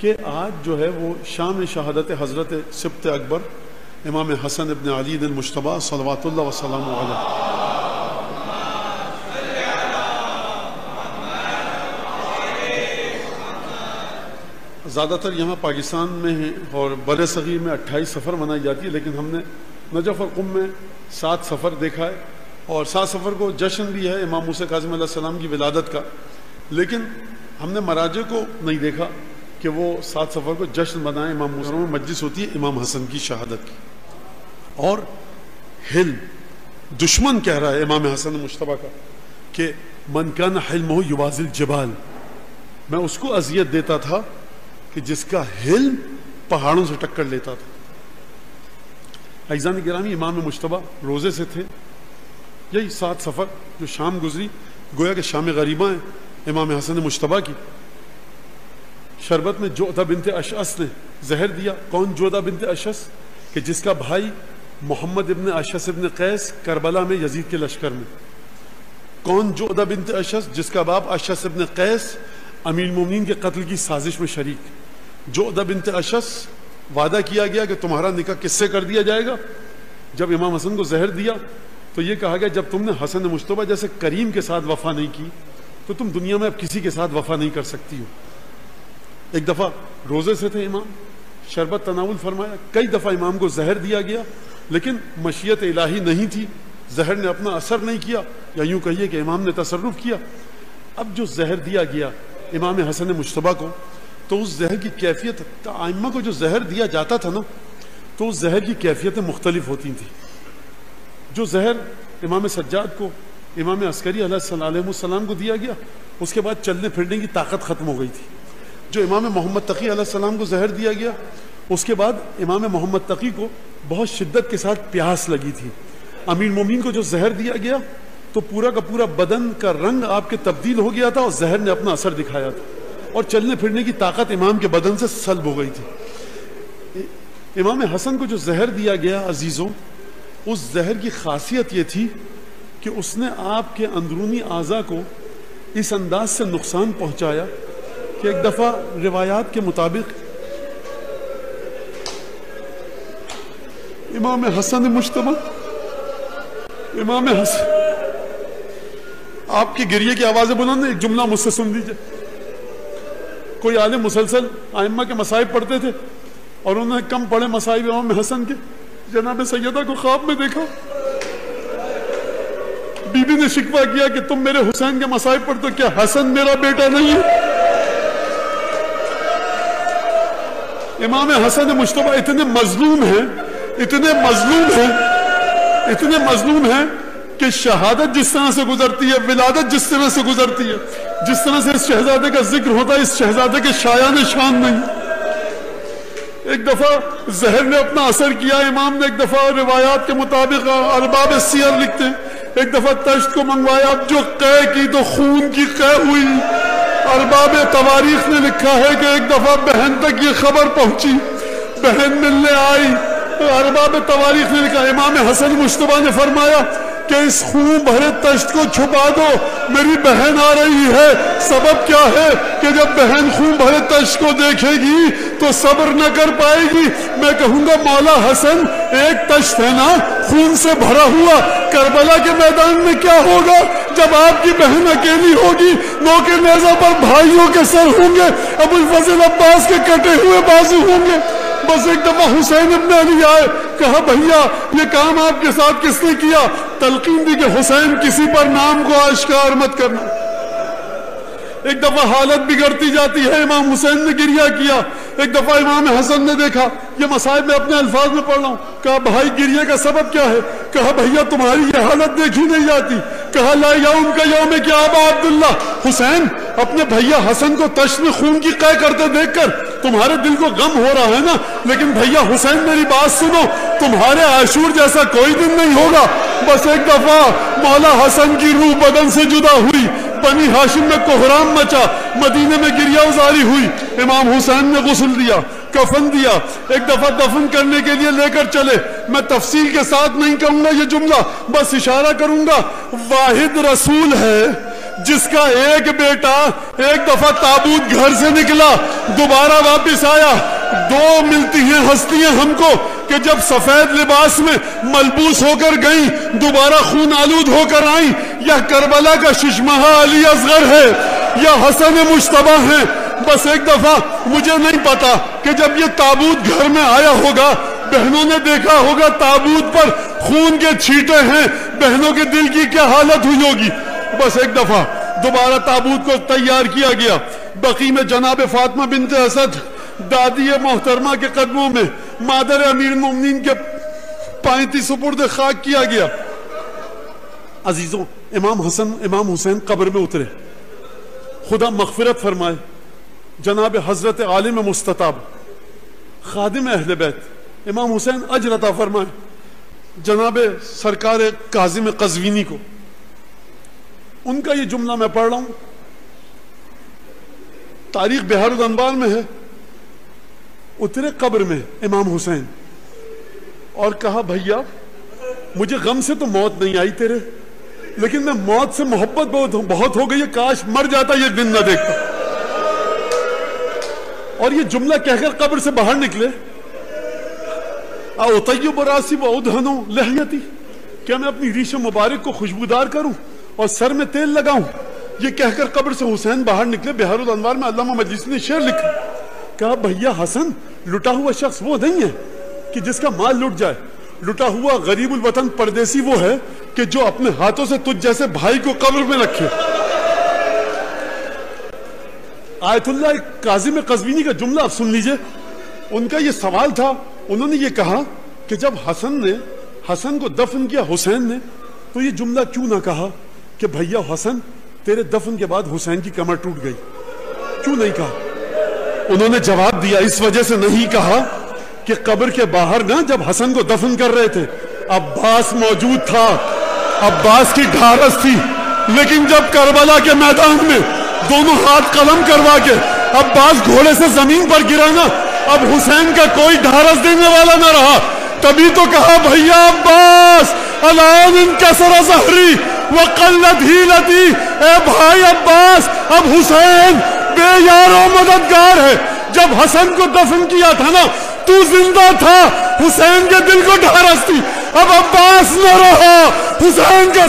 کہ آج جو ہے وہ شام شہادت حضرت سبط اکبر امام حسن ابن علی المجتبیٰ صلوات اللہ وسلم علیہ، زیادہ تر یہاں پاکستان میں ہیں اور بر صغیر میں 28 سفر منائی جاتی ہے، لیکن ہم نے نجف اور قم میں 7 سفر دیکھا ہے، اور 7 سفر کو جشن بھی ہے امام موسیٰ کاظم علیہ السلام کی ولادت کا، لیکن ہم نے مراجع کو نہیں دیکھا کہ وہ 7 سفر کو جشن منائیں۔ امام موسیٰ میں مجلس ہوتی ہے امام حسن کی شہادت کی، اور حلم دشمن کہہ رہا ہے امام حسن مجتبیٰ کا کہ من کان حلمہ یوازی الجبال، میں اس کو اذیت دیتا تھا کہ جس کا حلم پہاڑوں سے ٹکر لیتا تھا۔ عزیزان گرامی، امام مجتبیٰ روزے سے تھے، یہی 7 سفر جو شام گزری گویا کہ شام غریبہ ہیں امام حسن مجتبیٰ کی۔ شربت میں جعدہ بنت اشعث نے زہر دیا۔ کون جعدہ بنت اشعث؟ کہ جس کا بھائی محمد ابن اشعث ابن قیس کربلا میں یزید کے لشکر میں۔ کون جعدہ بنت اشعث؟ جس کا باپ اشعث ابن قیس امیر المومنین کے قتل کی سازش میں شریک۔ جعدہ بنت اشعث وعدہ کیا گیا کہ تمہارا نکاح کس سے کر دیا جائے گا؟ جب امام حسن کو زہر دیا تو یہ کہا گیا جب تم نے حسن مجتبیٰ جیسے کریم کے ساتھ وفا نہیں کی تو تم دنیا میں اب کسی کے ساتھ وفا نہیں کر سکتی ہو۔ ایک دفعہ روزے سے تھے امام، شربت تناول فرمایا، کئی دفعہ امام کو زہر دیا گیا لیکن مشیت الہی نہیں تھی، زہر نے اپنا اثر نہیں کیا، یا یوں کہیے کہ امام نے تصرف کیا۔ اب جو زہر دیا گیا امام حسن مجتبیٰ کو تو اس زہر کی کیفیت، ائمہ کو جو زہر دیا جاتا تھا نا تو اس زہر کی کیفیتیں مختلف ہوتی تھیں۔ جو زہر امام سجاد کو، امام عسکری علیہ السلام کو دیا گیا اس کے بعد چلنے پھرنے کی طاقت ختم ہو گئی تھی۔ جو امام محمد تقی علیہ السلام کو زہر دیا گیا اس کے بعد امام محمد تقی کو بہت شدت کے ساتھ پیاس لگی تھی۔ امیر مومنین کو جو زہر دیا گیا تو پورا کا پورا بدن کا رنگ آپ کے تبدیل ہو گیا تھا اور زہر نے اپنا اثر دکھایا تھا، اور چلنے پھرنے کی طاقت امام کے بدن سے سلب ہو گئی تھی۔ امام حسن کو جو زہر دیا گیا عزیزوں، اس زہر کی خاصیت یہ تھی کہ اس نے آپ کے اندرونی اعضاء کو اس انداز سے نقصان پہنچایا کہ ایک دفعہ روایات کے مطابق امام حسن مجتبیٰ، امام حسن، آپ کی گریے کی آوازیں بلند، ایک جملہ مجھ سے سن لیجئے۔ کوئی عالم مسلسل ائمہ کے مصائب پڑھتے تھے اور انہوں نے کم پڑھے مصائب امام حسن کے، جناب سیدہ کو خواب میں دیکھا، بی بی نے شکوہ کیا کہ تم میرے حسین کے مصائب پڑھتے ہو، کیا حسن میرا بیٹا نہیں ہے؟ امام حسن مجتبیٰ اتنے مظلوم ہیں، اتنے مظلوم ہیں کہ شہادت جس طرح سے گزرتی ہے، ولادت جس طرح سے گزرتی ہے، جس طرح سے اس شہزادے کا ذکر ہوتا ہے، اس شہزادے کے شایان شان نہیں۔ ایک دفعہ زہر نے اپنا اثر کیا، امام نے ایک دفعہ روایات کے مطابق ارباب سیر لکھتے ہیں ایک دفعہ تشت کو منگوایا، جو قے کی تو خون کی قے ہوئی۔ ارباب تواریخ نے لکھا ہے کہ ایک دفعہ بہن تک یہ خبر پہنچی، بہن ملنے آئی، ارباب تواریخ نے لکھا امام حسن مجتبیٰ نے فرمایا کہ اس خون بھرے تشت کو چھپا دو، میری بہن آ رہی ہے۔ سبب کیا ہے کہ جب بہن خون بھرے تشت کو دیکھے گی تو صبر نہ کر پائے گی۔ میں کہوں گا مولا حسن، ایک تشت ہے نا خون سے بھرا ہوا، کربلا کے میدان میں کیا ہوگا جب آپ کی بہن اکیلی ہوگی؟ نوکے نیزہ پر بھائیوں کے سر ہوں گے، ابو الفضل عباس کے کٹے ہوئے بازو ہوں گے۔ بس ایک دفعہ حسین ابن علی آئے، کہا بھیا یہ کام آپ کے ساتھ کس نے کیا؟ تلقین دی کہ حسین کسی پر نام کو آشکار مت کرنا۔ ایک دفعہ حالت بگڑتی جاتی ہے، امام حسین نے گریہ کیا۔ ایک دفعہ امام حسن نے دیکھا، یہ مصائب میں اپنے الفاظ میں پڑھ رہا ہوں، کہا بھائی گریہ کا سبب کیا ہے؟ کہا بھیا تمہاری یہ حالت دیکھی نہیں جاتی۔ کہا لا یوم کا یوم کیا ابا عبداللہ، حسین اپنے بھیا حسن کو تشت میں خون کی قے کرتے دیکھ کر تمہارے دل کو غم ہو رہا ہے نا، لیکن بھیا حسین میری بات سنو، تمہارے عاشور جیسا کوئی دن نہیں ہوگا۔ بس ایک دفعہ مولا حسن کی روح بدن سے جدا ہوئی، بنی ہاشم میں کوہرام مچا، مدینے میں گریہ ازاری ہوئی۔ امام حسین نے غسل دیا، کفن دیا، ایک دفعہ دفن کرنے کے لیے لے کر چلے۔ میں تفصیل کے ساتھ نہیں کہوں گا یہ جملہ، بس اشارہ کروں گا، واحد رسول ہے جس کا ایک بیٹا ایک دفعہ تابوت گھر سے نکلا دوبارہ واپس آیا. دو ملتی ہیں ہستیاں ہم کو کہ جب سفید لباس میں ملبوس ہو کر گئیں دوبارہ خون آلود ہو کر آئیں. یا کربلا کا ششمہا علی اصغر ہے یا حسن مجتبیٰ ہیں. بس ایک دفعہ مجھے نہیں پتا کہ جب یہ تابوت گھر میں آیا ہوگا بہنوں نے دیکھا ہوگا تابوت پر خون کے چھینٹے ہیں, بہنوں کے دل کی کیا حالت ہوئی ہوگی. بس ایک دفعہ دوبارہ تابوت کو تیار کیا گیا. بقی میں جناب فاطمہ بنت اسد دادی محترمہ کے قدموں میں مادر امیر المومنین کے پائیں سپرد خاک کیا گیا. عزیزوں, امام حسن امام حسین قبر میں اترے, خدا مغفرت فرمائے. جناب حضرت عالم مستطاب خادم اہل بیت امام حسین اجر عطا فرمائے. جناب سرکار کاظم قزوینی کو ان کا یہ جملہ میں پڑھ رہا ہوں, تاریخ بحار الانوار میں ہے. اترے قبر میں امام حسین اور کہا بھیا مجھے غم سے تو موت نہیں آئی تیرے, لیکن میں موت سے محبت بہت ہو گئی ہے, کاش مر جاتا یہ دن نہ دیکھتا. اور یہ جملہ کہہ کر قبر سے باہر نکلے. اطیب راسی وادہن لحیتی, کیا میں اپنی ریش مبارک کو خوشبودار کروں اور سر میں تیل لگاؤں. یہ کہہ کر قبر سے حسین باہر نکلے. بحار الانوار میں علامہ مجلسی نے شعر لکھا, کہا بھیا حسن لٹا ہوا شخص وہ نہیں ہے کہ جس کا مال لٹ جائے. لٹا ہوا غریب الوطن پردیسی وہ ہے کہ جو اپنے ہاتھوں سے تجھ جیسے بھائی کو قبر میں رکھے. آیت اللہ کاظم قزوینی کا جملہ آپ سن لیجئے. ان کا یہ سوال تھا, انہوں نے یہ کہا کہ جب حسن کو دفن کیا حسین نے, تو یہ جملہ کیوں نہ کہا کہ بھیا حسن تیرے دفن کے بعد حسین کی کمر ٹوٹ گئی, کیوں نہیں کہا. انہوں نے جواب دیا اس وجہ سے نہیں کہا کہ قبر کے باہر نہ جب حسن کو دفن کر رہے تھے عباس موجود تھا, عباس کی ڈھارس تھی, لیکن جب کربلا کے میدان میں دونوں ہاتھ قلم کروا کے عباس گھوڑے سے زمین پر گرانا, اب حسین کا کوئی ڈھارس دینے والا نہ رہا. تبھی تو کہا بھیا عباس الان انکسر ظہری وقلت ہیلتی, اے بھائی عباس اب حسین بے یار و مددگار ہے. جب حسن کو دفن کیا تھا نا تو زندہ تھا, حسین کے دل کو ڈھارس تھی, اب عباس نہ رہا, حسین کا